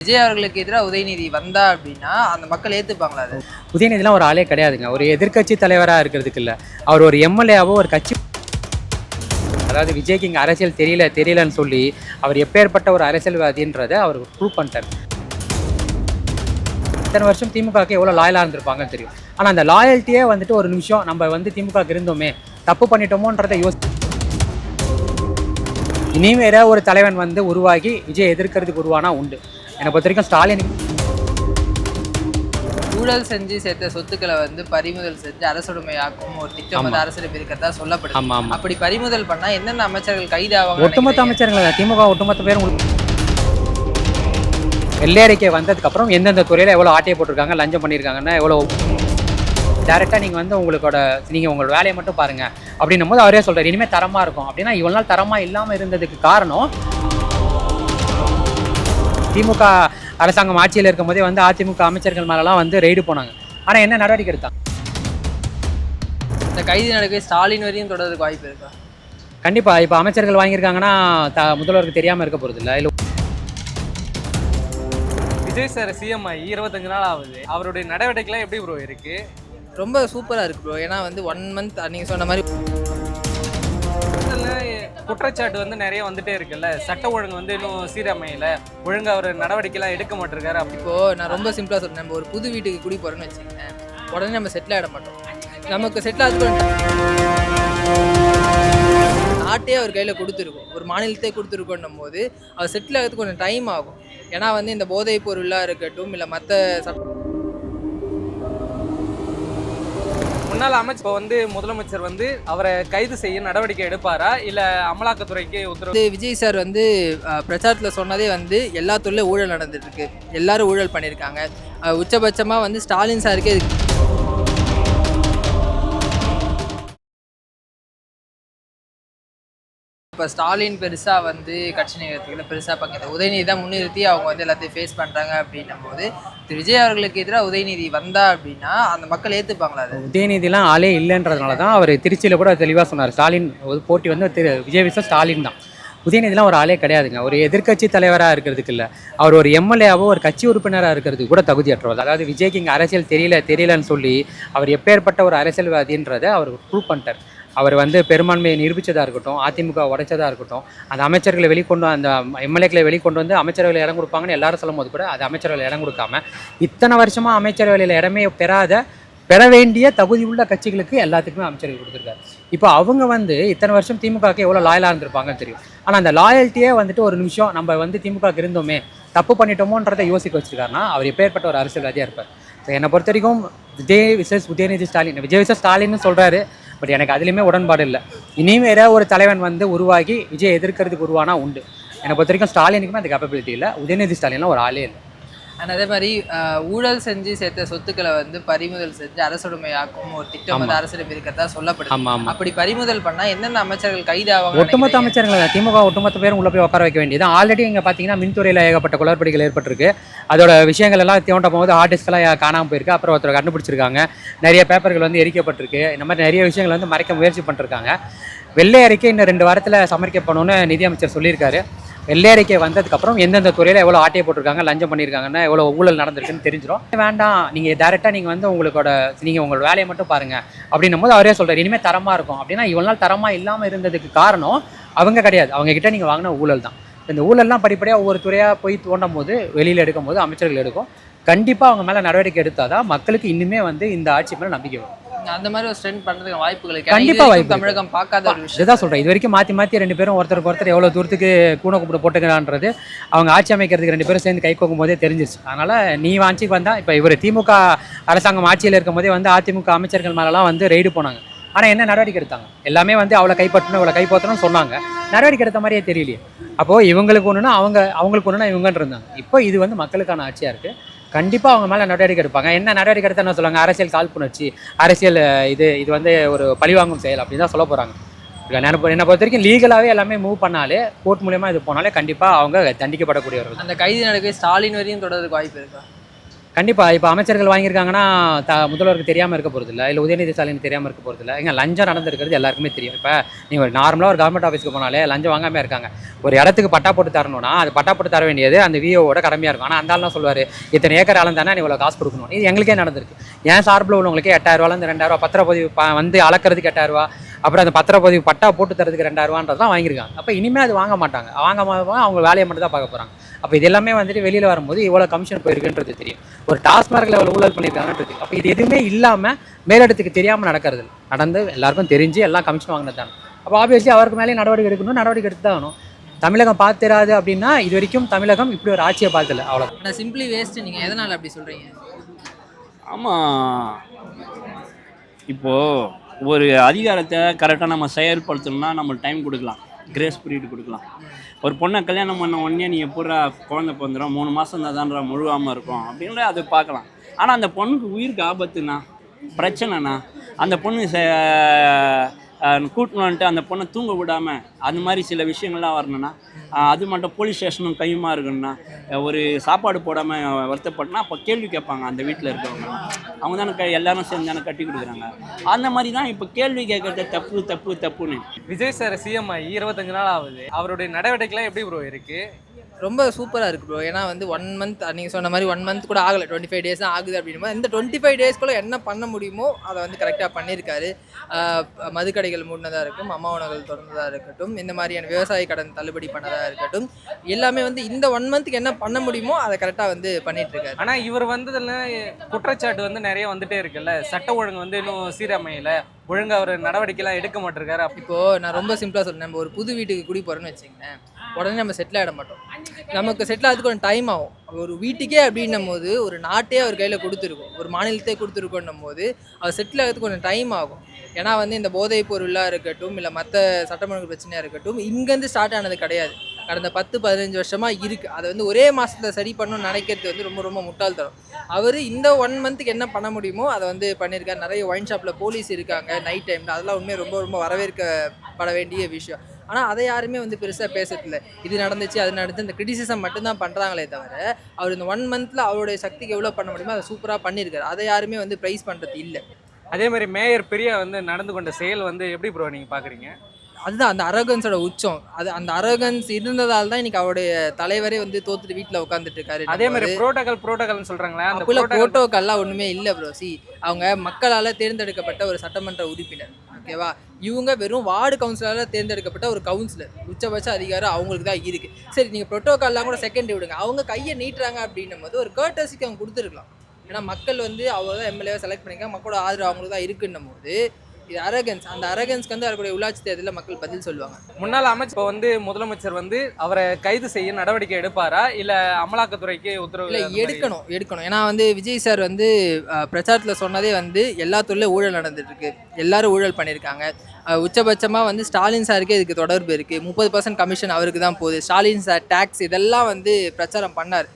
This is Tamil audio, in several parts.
விஜய் அவர்களுக்கு எதிராக உதயநிதி வந்தா அப்படின்னா அந்த மக்கள் ஏத்துப்பாங்களா? அது உதயநிதிலாம் ஒரு ஆளே கிடையாதுங்க. ஒரு எதிர்க்கட்சி தலைவராக இருக்கிறதுக்கு இல்லை, அவர் ஒரு எம்எல்ஏவோ ஒரு கட்சி. அதாவது விஜய்க்கு இங்கே அரசியல் தெரியலன்னு சொல்லி அவர் எப்பேற்பட்ட ஒரு அரசியல்வாதின்றதை அவர் ப்ரூவ் பண்ணிட்டார். இத்தனை வருஷம் திமுகவுக்கு எவ்வளோ லாயலாக இருந்திருப்பாங்கன்னு தெரியும். ஆனால் அந்த லாயல்ட்டியே வந்துட்டு ஒரு நிமிஷம் நம்ம திமுகவுக்கு இருந்தோமே, தப்பு பண்ணிட்டோமோன்றதை இனியும் வேற ஒரு தலைவன் உருவாகி விஜய் எதிர்க்கிறதுக்கு உருவானா உண்டு. என்னை பொறுத்த வரைக்கும் ஸ்டாலின் ஊழல் செஞ்சு சேர்த்த சொத்துக்களை பறிமுதல் செஞ்சு அரசுடைமையாக்கும் ஒரு திட்டம் அரசிடம் இருக்கிறதா சொல்லப்படுது. அப்படி பறிமுதல் பண்ணா என்னென்ன அமைச்சர்கள் கைதாவாங்க? ஒட்டுமொத்த அமைச்சர்கள் திமுக ஒட்டுமொத்த பேரும் வெள்ளை அறிக்கை வந்ததுக்கு அப்புறம் எந்தெந்த துறையில எவ்வளவு ஆட்டையை போட்டிருக்காங்க, லஞ்சம் பண்ணியிருக்காங்கன்னா எவ்வளவு டேரெக்டாக நீங்கள் உங்களோட வேலையை மட்டும் பாருங்க அப்படின்னும் போது அவரே சொல்றாரு இனிமேல் தரமா இருக்கும். அப்படின்னா இவ்வளவு நாள் தரமா இல்லாமல் இருந்ததுக்கு காரணம் திமுக அரசாங்கம் ஆட்சியில் இருக்கும் போதே அதிமுக அமைச்சர்கள் மேலெல்லாம் ரெய்டு போனாங்க. ஆனால் என்ன நடவடிக்கை எடுத்தாங்க? இந்த கைது நடக்கவே ஸ்டாலின் வரையும் தொடர்றதுக்கு வாய்ப்பு இருக்கா? கண்டிப்பாக. இப்போ அமைச்சர்கள் வாங்கியிருக்காங்கன்னா முதல்வருக்கு தெரியாமல் இருக்க போகிறது இல்லை. விஜய் சார் சிஎம் ஆகி 25 நாள் ஆகுது. அவருடைய நடவடிக்கைலாம் எப்படி ப்ரோ இருக்கு? ரொம்ப சூப்பராக இருக்கு ப்ரோ. ஏன்னா 1 மந்த் நீங்கள் சொன்ன மாதிரி குற்றச்சாட்டு நிறைய வந்துட்டே இருக்குல்ல, சட்ட ஒழுங்கு இன்னும் சீரமையில, ஒழுங்கு அவர் நடவடிக்கைலாம் எடுக்க மாட்டிருக்காரு. இப்போ நான் ரொம்ப சிம்பிளா சொல்றேன், நம்ம ஒரு புது வீட்டுக்கு குடி போறோம்னு வச்சுக்கோங்க, உடனே நம்ம செட்டில் ஆகிட மாட்டோம். நமக்கு செட்டில் ஆகுது நாட்டே அவர் கையில் கொடுத்துருக்கோம், ஒரு மாநிலத்தையே கொடுத்துருக்கோன்னும் போது அவர் செட்டில் ஆகிறதுக்கு கொஞ்சம் டைம் ஆகும். ஏன்னா இந்த போதைப் பொருளாக இருக்கட்டும் இல்லை மற்ற முன்னாள் அமைச்சர் முதலமைச்சர் அவரை கைது செய்ய நடவடிக்கை எடுப்பாரா இல்ல அமலாக்கத்துறைக்கு உத்தரவு? விஜய் சார் பிரச்சாரத்தில் சொன்னதே எல்லா துறையிலும் ஊழல் நடந்துட்டு இருக்கு, எல்லாரும் ஊழல் பண்ணியிருக்காங்க. உச்சபட்சமாக ஸ்டாலின் சாருக்கே இப்போ ஸ்டாலின் பெருசாக கட்சி நிகழ்ச்சிகளில் பெருசாக பங்கு உதயநிதி தான் முன்னிறுத்தி அவங்க எல்லாத்தையும் ஃபேஸ் பண்ணுறாங்க அப்படின்னும் போது விஜய் அவர்களுக்கு எதிராக உதயநிதி வந்தா அப்படின்னா அந்த மக்கள் ஏற்றுப்பாங்களா? அது உதயநிதிலாம் ஆளே இல்லைன்றதுனால தான் அவர் திருச்சியில் கூட தெளிவாக சொன்னார். ஸ்டாலின் போட்டி விஜய் விச ஸ்டாலின் தான். உதயநிதிலாம் ஒரு ஆளே கிடையாதுங்க. ஒரு எதிர்க்கட்சி தலைவராக இருக்கிறதுக்கு இல்லை, அவர் ஒரு எம்எல்ஏவோ ஒரு கட்சி உறுப்பினராக இருக்கிறதுக்கு கூட தகுதியற்றவர். அதாவது விஜய்க்கு இங்கே அரசியல் தெரியலன்னு சொல்லி அவர் எப்பேற்பட்ட ஒரு அரசியல்வாதின்றதை அவர் ப்ரூவ் பண்ணிட்டார். அவர் பெரும்பான்மையை நிரூபித்ததாக இருக்கட்டும், அதிமுக உடைச்சதாக இருக்கட்டும், அந்த அமைச்சர்களை வெளிக்கொண்டு அந்த எம்எல்ஏக்களை வெளிக்கொண்டு அமைச்சரவையில் இடம் கொடுப்பாங்கன்னு எல்லாரும் சொல்லும் போது கூட அது அமைச்சரவையில் இடம் கொடுக்காம இத்தனை வருஷமாக அமைச்சரவையில் இடமே பெற வேண்டிய தகுதி உள்ள கட்சிகளுக்கு எல்லாத்துக்குமே அமைச்சர்கள் கொடுத்துருக்காரு. இப்போ அவங்க இத்தனை வருஷம் திமுகவுக்கு எவ்வளோ லாயலாக இருந்திருப்பாங்கன்னு தெரியும். ஆனால் அந்த லாயல்ட்டியே ஒரு நிமிஷம் நம்ம திமுகவுக்கு இருந்தோமே, தப்பு பண்ணிட்டோமோன்றதை யோசிக்க வச்சிருக்காருன்னா அவர் எப்பேற்பட்ட ஒரு அரசியல்வாதியாக இருப்பார். ஸோ என்னை பொறுத்த வரைக்கும் உதயநிதி ஸ்டாலின், விஜய் விசஸ் ஸ்டாலின்னு சொல்கிறாரு, பட் எனக்கு அதுலேயுமே உடன்பாடு இல்லை. இனியும் வேற ஒரு தலைவன் உருவாகி விஜய் எதிர்க்கிறதுக்கு உருவானா உண்டு. என்னை பொறுத்த வரைக்கும் ஸ்டாலினுக்குமே அது கேப்பபிலிட்டி இல்லை. உதயநிதி ஸ்டாலின்லாம் ஒரு ஆளே இல்லை. ஆனால் அதே மாதிரி ஊழல் செஞ்சு சேர்த்த சொத்துக்களை பறிமுதல் செஞ்சு அரசுடைமையாக்கும் ஒரு திட்டம் அரசிடம் இருக்கிறதா சொல்லப்படுது. அப்படி பறிமுதல் பண்ணா என்னென்ன அமைச்சர்கள் கைதாவாங்க? ஒட்டுமொத்த அமைச்சர்கள் திமுக ஒட்டுமொத்த பேரும் உள்ள போய் உட்கார வைக்க வேண்டியது. ஆல்ரெடி இங்கே பார்த்தீங்கன்னா மின்துறையில் ஏகப்பட்ட குளறுபடிகள் ஏற்பட்டிருக்கு. அதோட விஷயங்கள் எல்லாம் தோண்ட போகும்போது ஹார்ட் டிஸ்கெல்லாம் காணாமல் போயிருக்கு. அப்புறம் ஒருத்தர் கண்டுபிடிச்சிருக்காங்க. நிறைய பேப்பர்கள் எரிக்கப்பட்டிருக்கு. இந்த மாதிரி நிறைய விஷயங்கள் மறைக்க முயற்சி பண்ணிருக்காங்க. வெள்ளை அறிக்கை இன்னும் 2 வாரத்தில் சமர்ப்பிக்கப்படணும்னு நிதியமைச்சர் சொல்லியிருக்காரு. வெள்ளை அறிக்கை வந்ததுக்கப்புறம் எந்தெந்த துறையில் எவ்வளோ ஆட்டையை போட்டிருக்காங்க, லஞ்சம் பண்ணியிருக்காங்கன்னா எவ்வளோ ஊழல் நடந்திருக்குன்னு தெரிஞ்சிடும். வேண்டாம், நீங்கள் டேரெக்டாக நீங்கள் உங்களோட வேலையை மட்டும் பாருங்கள் அப்படின்னும் போது அவரே சொல்கிறார் இனிமேல் தரமாக இருக்கும். அப்படின்னா இவ்வளோ நாள் தரமாக இல்லாமல் இருந்ததுக்கு காரணம் அவங்க கிடையாது, அவங்ககிட்ட நீங்கள் வாங்கின ஊழல் தான். இந்த ஊழல்லாம் படிப்படியாக ஒவ்வொரு துறையாக போய் தோண்டும் போது வெளியில் எடுக்கும் போது அமைச்சர்கள் எடுக்கும். கண்டிப்பாக அவங்க மேலே நடவடிக்கை எடுத்தால் தான் மக்களுக்கு இன்னுமே இந்த ஆட்சி மேலே நம்பிக்கை வரும். அந்த மாதிரி ஒரு ஸ்ட்ரெண்ட் பண்ணுறதுக்கு வாய்ப்புகள் கண்டிப்பாக வாய்ப்பு. தமிழகம் பார்க்காத ஒரு விஷயம் இதுதான் சொல்கிறேன். இது வரைக்கும் மாற்றி 2 பேரும் ஒருத்தருக்கு எவ்வளோ தூரத்துக்கு கூண கூப்பிட போட்டுக்கிறான்றது அவங்க ஆட்சி அமைக்கிறதுக்கு 2 பேரும் சேர்ந்து கை கோக்கும் போதே தெரிஞ்சிச்சு. அதனால் நீ ஆட்சிக்கு வந்தால் இப்போ இவர் திமுக அரசாங்கம் ஆட்சியில் இருக்கும் போதே அதிமுக அமைச்சர்கள் மேலெல்லாம் ரெய்டு போனாங்க. ஆனால் என்ன நடவடிக்கை எடுத்தாங்க? எல்லாமே அவளை கைப்பற்றணும் இவளை கைப்பற்றணும்னு சொன்னாங்க. நடவடிக்கை எடுத்த மாதிரியே தெரியலையே. அப்போது இவங்களுக்கு ஒன்றுனா அவங்களுக்கு ஒன்றுனா இவங்கன்னு இருந்தாங்க. இப்போ இது மக்களுக்கான ஆட்சியாக இருக்குது. கண்டிப்பாக அவங்க மேலே நடவடிக்கை எடுப்பாங்க. என்ன நடவடிக்கை எடுத்தால் என்ன சொல்லுவாங்க? அரசியல் காழ்ப்புணர்ச்சி, அரசியல் இது ஒரு பழிவாங்கும் செயல் அப்படின்னு தான் சொல்ல போகிறாங்க. என்னை பொறுத்த வரைக்கும் லீகலாகவே எல்லாமே மூவ் பண்ணாலே, கோர்ட் மூலமாக இது போனாலே கண்டிப்பாக அவங்க தண்டிக்கப்படக்கூடியவர்கள். அந்த கைது நடக்கவே ஸ்டாலின் வரையும் தொடர்றதுக்கு வாய்ப்பு இருக்கா? கண்டிப்பாக இப்போ அமைச்சர்கள் வாங்கியிருக்காங்கன்னா முதல்வருக்கு தெரியாமல் இருக்க போகிறதில்ல, இல்லை உதயநிதி ஸ்டாலின் தெரியாமல் இருக்க போகிறதில்ல. எங்க லஞ்சம் நடந்திருக்கிறது எல்லாருக்குமே தெரியும். இப்போ நீங்கள் ஒரு நார்மலாக ஒரு கவர்மெண்ட் ஆஃபீஸ்க்கு போனாலே லஞ்சம் வாங்காமல் இருக்காங்க. ஒரு இடத்துக்கு பட்டா போட்டு தரணும்னா அது பட்டா போட்டு தர வேண்டியது அந்த விஓவோட கடமையாக இருக்கும். ஆனால் அந்த ஆள் சொல்லுவார், இத்தனை ஏக்கர் ஆளும் தானே நீ இவ்வளோ காசு கொடுக்கணும். இது எங்களுக்கே நடந்திருக்கு. ஏன் சார்பில் உள்ளவங்களுக்கு 8000ரூவாலேருந்து 2000 பத்திரப்பதிவு வந்து அளக்கிறதுக்கு 8000, அப்புறம் அந்த பத்திரப்பதிவு பட்டா போட்டு தரதுக்கு 2000 வாங்கியிருக்காங்க. அப்போ இனிமேல் அது வாங்க மாட்டாங்க. அவங்க வேலையை மட்டும் தான் பார்க்க போகிறாங்க. அப்போ இது எல்லாமே வந்துட்டு வெளியில் வரும்போது இவ்வளோ கமிஷன் போயிருக்குன்றது தெரியும். ஒரு டாஸ்மார்க்கில் எவ்வளோ ஊழல் பண்ணியிருக்காங்கன்றது. அப்போ இது எதுவுமே இல்லாமல் மேலிடத்துக்கு தெரியாமல் நடக்கிறது நடந்து எல்லாருக்கும் தெரிஞ்சு எல்லாம் கமிஷன் வாங்கினது தானே. அப்போ ஆப்வியஸ்லி அவருக்கு மேலே நடவடிக்கை எடுக்கணும், நடவடிக்கை எடுத்து தான் ஆகணும். தமிழகம் பார்த்துராது அப்படின்னா இது வரைக்கும் தமிழகம் இப்படி ஒரு ஆட்சியை பார்த்தல. அவ்வளோ ஆனால் சிம்பிளி வேஸ்ட்டு. நீங்கள் எதனால் அப்படி சொல்கிறீங்க? ஆமாம், இப்போது ஒரு அதிகாரத்தை கரெக்டாக நம்ம செயல்படுத்தணும்னா நம்ம டைம் கொடுக்கலாம், கிரேஸ் பீரியட் கொடுக்கலாம். ஒரு பொண்ணை கல்யாணம் பண்ண உடனே நீ எப்படா குழந்தை பிறந்துடும், 3 மாதம் தான்டா முழுகாமல் இருக்கும் அப்படின்ற அது பார்க்கலாம். ஆனால் அந்த பொண்ணுக்கு உயிருக்கு ஆபத்துனா, பிரச்சனைனா, அந்த பொண்ணு கூட்டின்னு வந்துட்டு அந்த பொண்ணை தூங்க விடாமல் அந்த மாதிரி சில விஷயங்கள்லாம் வரணும்னா, அது மட்டும் போலீஸ் ஸ்டேஷனும் கையுமா இருக்குன்னா, ஒரு சாப்பாடு போடாமல் வருத்தப்பட்டுனா அப்போ கேள்வி கேட்பாங்க அந்த வீட்டில் இருக்கவங்க. அவங்க தானே எல்லாரும் சேர்ந்து தானே கட்டி கொடுக்குறாங்க. அந்த மாதிரி தான் இப்போ கேள்வி கேட்கறது தப்பு தப்பு தப்புன்னு. விஜய் சார் சிஎம் ஆகி 25 நாள் ஆகுது. அவருடைய நடவடிக்கைலாம் எப்படி ப்ரோ இருக்கு? ரொம்ப சூப்பராக இருக்குது ப்ரோ. ஏன்னா வந்து 1 மந்த் நீங்கள் சொன்ன மாதிரி 1 மந்த் கூட ஆகலை, 25 டேஸ் தான் ஆகுது அப்படின்னா இந்த 25 டேஸ்க்குள்ளே என்ன பண்ண முடியுமோ அதை வந்து கரெக்டாக பண்ணியிருக்காரு. மதுக்கடைகள் மூடினதாக இருக்கும், அம்மா உணவுகள் திறந்ததாக இருக்கட்டும், இந்த மாதிரியான விவசாய கடன் தள்ளுபடி பண்ணதாக இருக்கட்டும், எல்லாமே வந்து இந்த 1 மந்த்துக்கு என்ன பண்ண முடியுமோ அதை கரெக்டாக வந்து பண்ணிட்டு இருக்காரு. ஆனால் இவர் வந்ததில் குற்றச்சாட்டு வந்து நிறைய வந்துட்டே இருக்குல்ல, சட்ட ஒழுங்கு வந்து இன்னும் சீரமையில் ஒழுங்கு அவர் நடவடிக்கைலாம் எடுக்க மாட்டிருக்காரு. இப்போது நான் ரொம்ப சிம்பிளாக சொல்றேன். நம்ம ஒரு புது வீட்டுக்கு குடி போகிறோன்னு வச்சுக்கோங்களேன், உடனே நம்ம செட்டில் ஆகிட மாட்டோம். நமக்கு செட்டில் ஆகிறதுக்கு கொஞ்சம் டைம் ஆகும். ஒரு வீட்டுக்கே அப்படின்னும் போது ஒரு நாட்டே அவர் கையில் கொடுத்துருக்கும், ஒரு மாநிலத்தையே கொடுத்துருக்கோன்னும் போது அவர் செட்டில் ஆகிறதுக்கு கொஞ்சம் டைம் ஆகும். ஏன்னா வந்து இந்த போதைப் பொருளாக இருக்கட்டும், இல்லை மற்ற சட்டமன்ற பிரச்சனையாக இருக்கட்டும், இங்கேருந்து ஸ்டார்ட் ஆனது கிடையாது. கடந்த 10-15 வருஷமாக இருக்குது. அதை வந்து ஒரே மாதத்தில் சரி பண்ணணும்னு நினைக்கிறது வந்து ரொம்ப ரொம்ப முட்டாள்தரம். அவர் இந்த 1 மந்த்துக்கு என்ன பண்ண முடியுமோ அதை வந்து பண்ணியிருக்காரு. நிறைய ஒயின் ஷாப்பில் போலீஸ் இருக்காங்க நைட் டைமில், அதெல்லாம் உண்மையாக ரொம்ப ரொம்ப வரவேற்கப்பட வேண்டிய விஷயம். ஆனால் அதை யாருமே வந்து பெருசாக பேசுறதில்ல. இது நடந்துச்சு அது நடந்துச்சு இந்த கிரிட்டிசிசம் மட்டும்தான் பண்ணுறாங்களே தவிர அவர் இந்த 1 மந்தில் அவருடைய சக்திக்கு எவ்வளோ பண்ண முடியுமோ அதை சூப்பராக பண்ணியிருக்காரு. அதை யாருமே வந்து ப்ரைஸ் பண்ணுறது இல்லை. அதே மாதிரி மேயர் பிரியா வந்து நடந்து கொண்ட செயல் வந்து எப்படி ப்ரோ நீங்கள் பார்க்குறீங்க? அதுதான் அந்த அரகன்ஸோட உச்சம். அது அந்த அரகன்ஸ் இருந்ததால் தான் இன்னைக்கு அவருடைய தலைவரே வந்து தோத்துட்டு வீட்டில் உட்காந்துட்டு இருக்காரு. அதே மாதிரி புரோட்டோகால்னு சொல்கிறாங்களே, அந்த புரோட்டோகால்லாம் ஒன்றுமே இல்லை ப்ரோ. அவங்க மக்களால் தேர்ந்தெடுக்கப்பட்ட ஒரு சட்டமன்ற உறுப்பினர், ஓகேவா? இவங்க வெறும் வார்டு கவுன்சிலரால் தேர்ந்தெடுக்கப்பட்ட ஒரு கவுன்சிலர். உச்சபட்ச அதிகாரம் அவங்களுக்கு தான் இருக்குது. சரி, நீங்கள் புரோட்டோகால்லாம் கூட செகண்ட் விடுங்க, அவங்க கையை நீட்டுறாங்க அப்படின்னும் போது ஒரு கர்டசிக்கு அவங்க கொடுத்துருக்கலாம். ஏன்னா மக்கள் வந்து அவங்க தான் எம்எல்ஏவை செலக்ட் பண்ணியிருக்காங்க, மக்களோட ஆதரவு அவங்களுக்கு தான் இருக்குன்னும் போது இது அரகன்ஸ். அந்த அரகன்ஸ்க்கு வந்து அவருடைய உள்ளாட்சி தேர்தலில் மக்கள் பதில் சொல்லுவாங்க. முன்னாள் அமைச்சர் இப்போ வந்து முதலமைச்சர் வந்து அவரை கைது செய்ய நடவடிக்கை எடுப்பாரா, இல்லை அமலாக்கத்துறைக்கு உத்தரவு? இல்லை, எடுக்கணும். ஏன்னா வந்து விஜய் சார் வந்து பிரச்சாரத்தில் சொன்னதே வந்து எல்லா துறையிலும் ஊழல் நடந்துட்டு இருக்கு, எல்லாரும் ஊழல் பண்ணியிருக்காங்க. உச்சபட்சமாக வந்து ஸ்டாலின் சாருக்கே இதுக்கு தொடர்பு இருக்குது. 30% கமிஷன் அவருக்கு தான் போகுது. ஸ்டாலின் சார் டேக்ஸ் இதெல்லாம் வந்து பிரச்சாரம் பண்ணார்.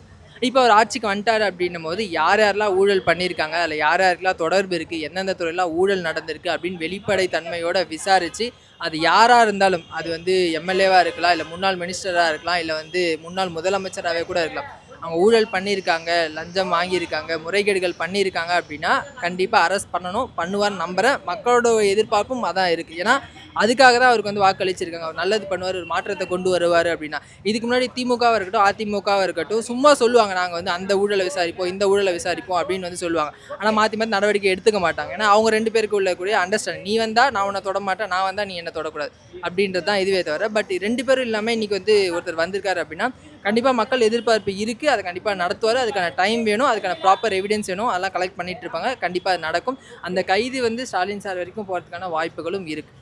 இப்போ அவர் ஆட்சிக்கு வந்துட்டார் அப்படின்னும் போது யார் யாரெல்லாம் ஊழல் பண்ணியிருக்காங்க, அதில் யார் யாருக்கெல்லாம் தொடர்பு இருக்குது, எந்தெந்த துறையெல்லாம் ஊழல் நடந்திருக்கு அப்படின்னு வெளிப்படை தன்மையோடு விசாரித்து அது யாராக இருந்தாலும், அது வந்து எம்எல்ஏவாக இருக்கலாம், இல்லை முன்னாள் மினிஸ்டராக இருக்கலாம், இல்லை வந்து முன்னாள் முதலமைச்சராகவே கூட இருக்கலாம், அவங்க ஊழல் பண்ணியிருக்காங்க, லஞ்சம் வாங்கியிருக்காங்க, முறைகேடுகள் பண்ணியிருக்காங்க அப்படின்னா கண்டிப்பாக அரெஸ்ட் பண்ணுவார்னு நம்புகிறேன். மக்களோட எதிர்பார்ப்பும் அதான் இருக்குது. ஏன்னா அதுக்காக தான் அவருக்கு வந்து வாக்களிச்சிருக்காங்க. அவர் நல்லது பண்ணுவார், ஒரு மாற்றத்தை கொண்டு வருவார் அப்படின்னா. இதுக்கு முன்னாடி திமுகவாக இருக்கட்டும், அதிமுகவாக இருக்கட்டும், சும்மா சொல்லுவாங்க நாங்கள் வந்து அந்த ஊழலை விசாரிப்போம், இந்த ஊழலை விசாரிப்போம் அப்படின்னு வந்து சொல்லுவாங்க. ஆனால் மாற்றி மாற்றி நடவடிக்கை எடுத்துக்க மாட்டாங்க. ஏன்னா அவங்க 2 பேருக்கு உள்ள கூடிய அண்டர்ஸ்டாண்டிங், நீ வந்தால் நான் உன்னை தொட மாட்டேன், நான் வந்தால் நீ என்னை தொடக்கூடாது அப்படின்றது தான் இதுவே தவிர. பட் 2 பேரும் இல்லாமல் இன்றைக்கி வந்து ஒருத்தர் வந்திருக்காரு அப்படின்னா கண்டிப்பாக மக்கள் எதிர்பார்ப்பு இருக்குது, அதை கண்டிப்பாக நடத்துவார். அதுக்கான டைம் வேணும், அதுக்கான ப்ராப்பர் எவிடன்ஸ் வேணும், அதெல்லாம் கலெக்ட் பண்ணிட்டு இருப்பாங்க. கண்டிப்பாக அது நடக்கும். அந்த கைது வந்து ஸ்டாலின் சார் வரைக்கும் போகிறதுக்கான வாய்ப்புகளும் இருக்குது.